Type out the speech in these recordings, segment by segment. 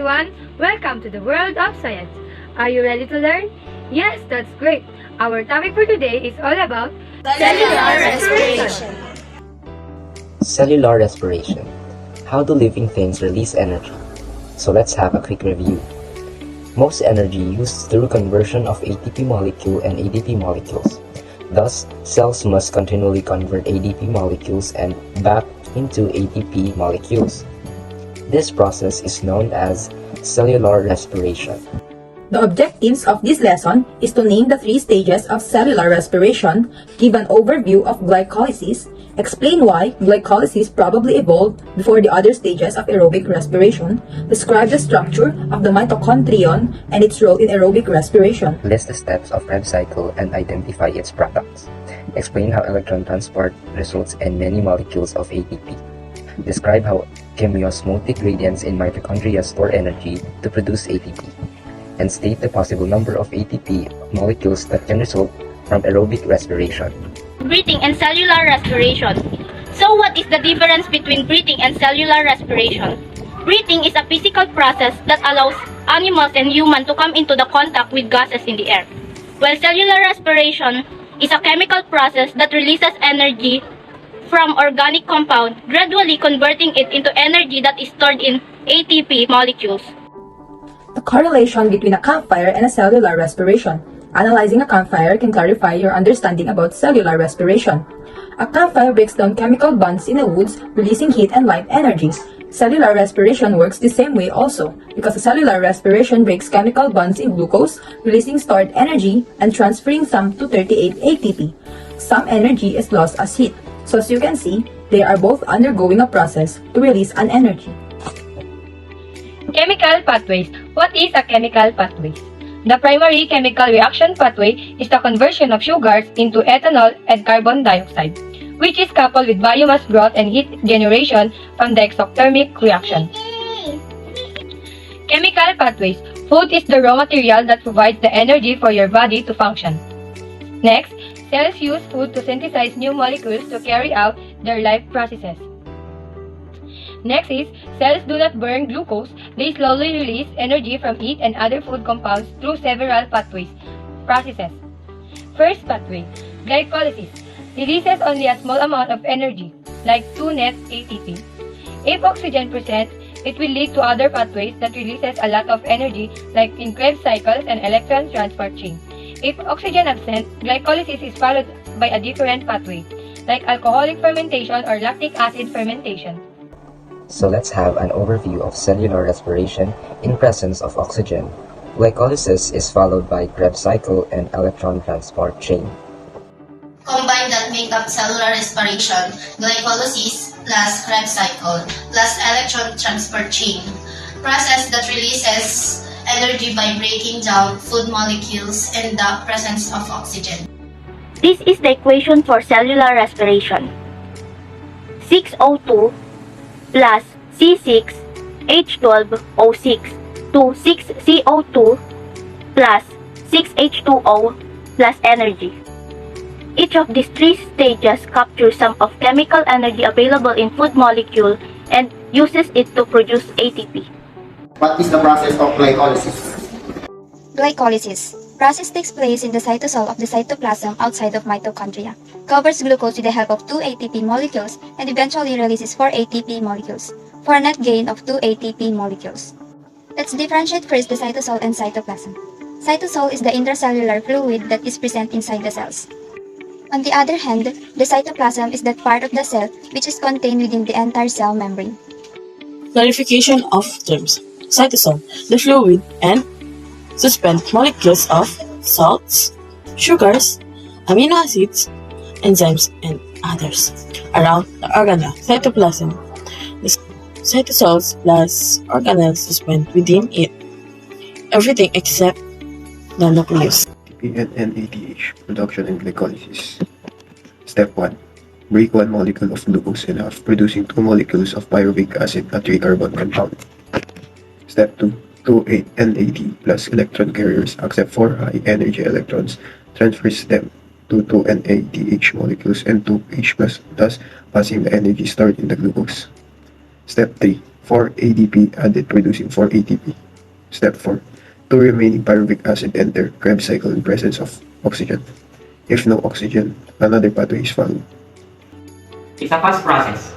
everyone! Welcome to the world of science. Are you ready to learn? Yes, that's great. Our topic for today is all about cellular respiration. Cellular respiration. How do living things release energy? So let's have a quick review. Most energy used through conversion of ATP molecule and ADP molecules. Thus, cells must continually convert ADP molecules and back into ATP molecules. This process is known as cellular respiration. The objectives of this lesson is to name the three stages of cellular respiration, give an overview of glycolysis, explain why glycolysis probably evolved before the other stages of aerobic respiration, describe the structure of the mitochondrion and its role in aerobic respiration. List the steps of Krebs cycle and identify its products. Explain how electron transport results in many molecules of ATP. Describe how chemiosmotic gradients in mitochondria store energy to produce ATP. And state the possible number of ATP molecules that can result from aerobic respiration. Breathing and cellular respiration. So what is the difference between breathing and cellular respiration? Breathing is a physical process that allows animals and humans to come into the contact with gases in the air, while cellular respiration is a chemical process that releases energy from organic compound, gradually converting it into energy that is stored in ATP molecules. The correlation between a campfire and a cellular respiration. Analyzing a campfire can clarify your understanding about cellular respiration. A campfire breaks down chemical bonds in the woods, releasing heat and light energy. Cellular respiration works the same way also, because cellular respiration breaks chemical bonds in glucose, releasing stored energy and transferring some to 38 ATP. Some energy is lost as heat. So as you can see, they are both undergoing a process to release an energy. chemical pathways. What is a chemical pathway? The primary chemical reaction pathway is the conversion of sugars into ethanol and carbon dioxide, which is coupled with biomass growth and heat generation from the exothermic reaction. Chemical pathways. Food is the raw material that provides the energy for your body to function. Next, cells use food to synthesize new molecules to carry out their life processes. Next is, cells do not burn glucose, they slowly release energy from heat and other food compounds through several processes. First pathway, glycolysis, releases only a small amount of energy, like 2 net ATP. If oxygen present, it will lead to other pathways that releases a lot of energy, like in Krebs cycles and electron transport chain. If oxygen absent, glycolysis is followed by a different pathway, like alcoholic fermentation or lactic acid fermentation. So let's have an overview of cellular respiration in presence of oxygen. Glycolysis is followed by Krebs cycle and electron transport chain. Combine that make up cellular respiration, glycolysis plus Krebs cycle plus electron transport chain, process that releases energy by breaking down food molecules in the presence of oxygen. This is the equation for cellular respiration. 6O2 plus C6H12O6 to 6CO2 plus 6H2O plus energy. Each of these three stages captures some of chemical energy available in food molecule and uses it to produce ATP. What is the process of glycolysis? Glycolysis. Process takes place in the cytosol of the cytoplasm outside of mitochondria, covers glucose with the help of 2 ATP molecules, and eventually releases 4 ATP molecules, for a net gain of 2 ATP molecules. Let's differentiate first the cytosol and cytoplasm. Cytosol is the intracellular fluid that is present inside the cells. On the other hand, the cytoplasm is that part of the cell which is contained within the entire cell membrane. Clarification of terms. Cytosol, the fluid and suspend molecules of salts, sugars, amino acids, enzymes, and others around the organelle. Cytoplasm. The cytosols plus organelles suspend within it everything except the nucleus. ATP and NADH production and glycolysis. Step 1. Break one molecule of glucose in half, producing 2 molecules of pyruvic acid, a 3-carbon compound. Step 2. 2 NAD plus electron carriers accept 4 high energy electrons, transfers them to 2 NADH molecules and 2 H+, thus passing the energy stored in the glucose. Step 3. 4 ADP added producing 4 ATP. Step 4. Two remaining pyruvic acid enter Krebs cycle in presence of oxygen. If no oxygen, another pathway is followed. It's a fast process.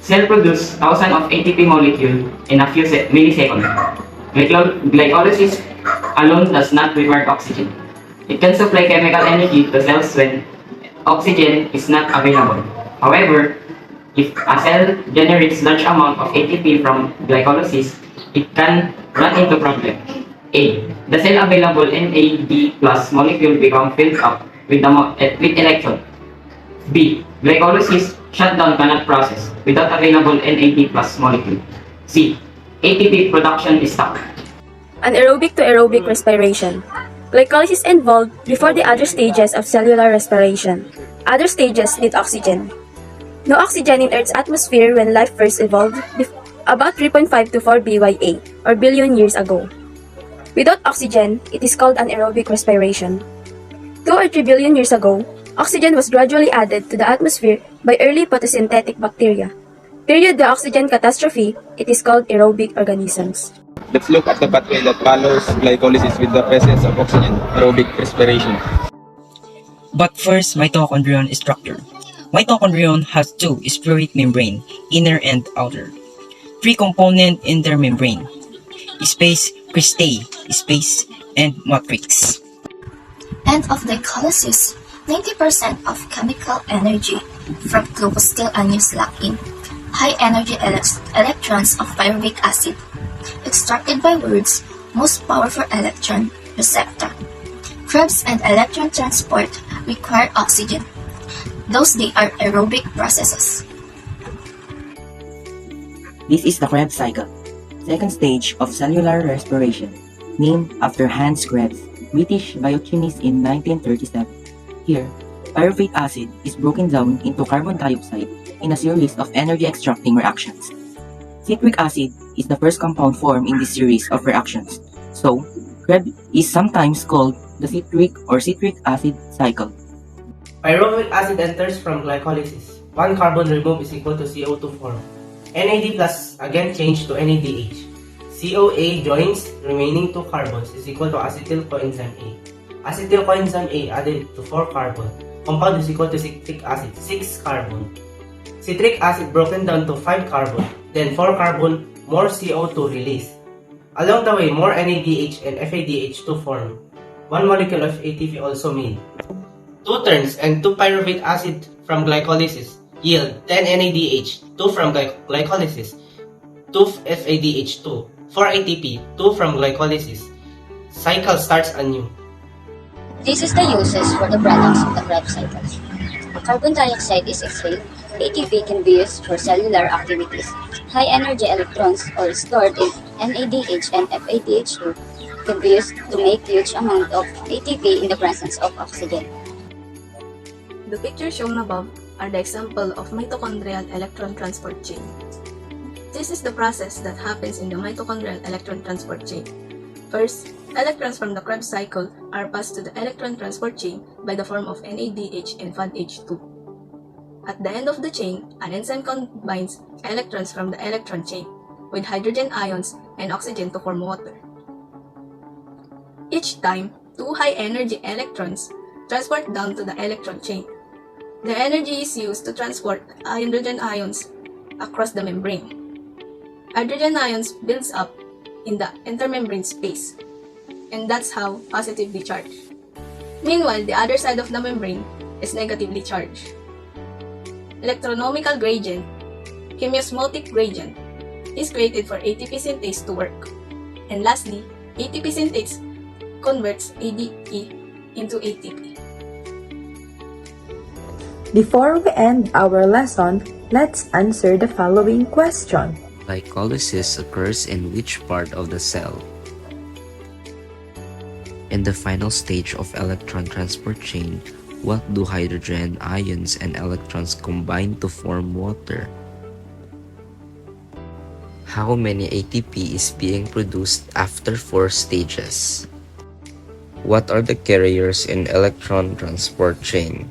Cell produce thousands of ATP molecule in a few milliseconds. Glycolysis alone does not require oxygen. It can supply chemical energy to cells when oxygen is not available. However, if a cell generates large amount of ATP from glycolysis, it can run into problem. A. The cell available NAD plus molecule become filled up with electron. B. Glycolysis shutdown cannot process without available NAD plus molecule. C. ATP production is stopped. Anaerobic to aerobic respiration. Glycolysis involved before the other stages of cellular respiration. Other stages need oxygen. No oxygen in Earth's atmosphere when life first evolved about 3.5 to 4 BYA or billion years ago. Without oxygen, it is called anaerobic respiration. 2 or 3 billion years ago, oxygen was gradually added to the atmosphere by early photosynthetic bacteria. Period the oxygen catastrophe, it is called aerobic organisms. Let's look at the pathway that follows glycolysis with the presence of oxygen, aerobic respiration. But first, mitochondrion structure. Mitochondrion has two spheroid membrane, inner and outer. 3 component in their membrane, space, cristae, space, and matrix. End of glycolysis. 90% of chemical energy from glucose still unused lock-in. High energy electrons of pyruvic acid. Extracted by words, most powerful electron receptor. Krebs and electron transport require oxygen. Those they are aerobic processes. This is the Krebs cycle, second stage of cellular respiration, named after Hans Krebs, British biochemist in 1937. Here, pyruvic acid is broken down into carbon dioxide in a series of energy-extracting reactions. Citric acid is the first compound formed in this series of reactions, so Krebs is sometimes called the citric or citric acid cycle. Pyruvic acid enters from glycolysis. 1 carbon removed is equal to CO2 form. NAD plus again changed to NADH. COA joins remaining 2 carbons is equal to acetyl coenzyme A. Acetyl coenzyme A added to 4 carbon. Compound is equal to citric acid, 6 carbon. Citric acid broken down to 5 carbon, then 4 carbon, more CO2 released. Along the way, more NADH and FADH2 form. 1 molecule of ATP also made. 2 turns and 2 pyruvic acid from glycolysis yield 10 NADH, 2 from glycolysis, 2 FADH2, 4 ATP, 2 from glycolysis. Cycle starts anew. This is the uses for the products of the Krebs cycle. Carbon dioxide is exhaled. ATP can be used for cellular activities. High energy electrons or stored in NADH and FADH2 can be used to make huge amount of ATP in the presence of oxygen. The pictures shown above are the example of mitochondrial electron transport chain. This is the process that happens in the mitochondrial electron transport chain. First, electrons from the Krebs cycle are passed to the electron transport chain by the form of NADH and FADH2. At the end of the chain, an enzyme combines electrons from the electron chain with hydrogen ions and oxygen to form water. Each time, 2 high-energy electrons transport down to the electron chain. The energy is used to transport hydrogen ions across the membrane. Hydrogen ions builds up in the intermembrane space, and that's how positively charged. Meanwhile, the other side of the membrane is negatively charged. Electronomical gradient, chemiosmotic gradient, is created for ATP synthase to work. And lastly, ATP synthase converts ADP into ATP. Before we end our lesson, let's answer the following question. Glycolysis occurs in which part of the cell? In the final stage of electron transport chain, what do hydrogen ions and electrons combine to form water? How many ATP is being produced after 4 stages? What are the carriers in electron transport chain?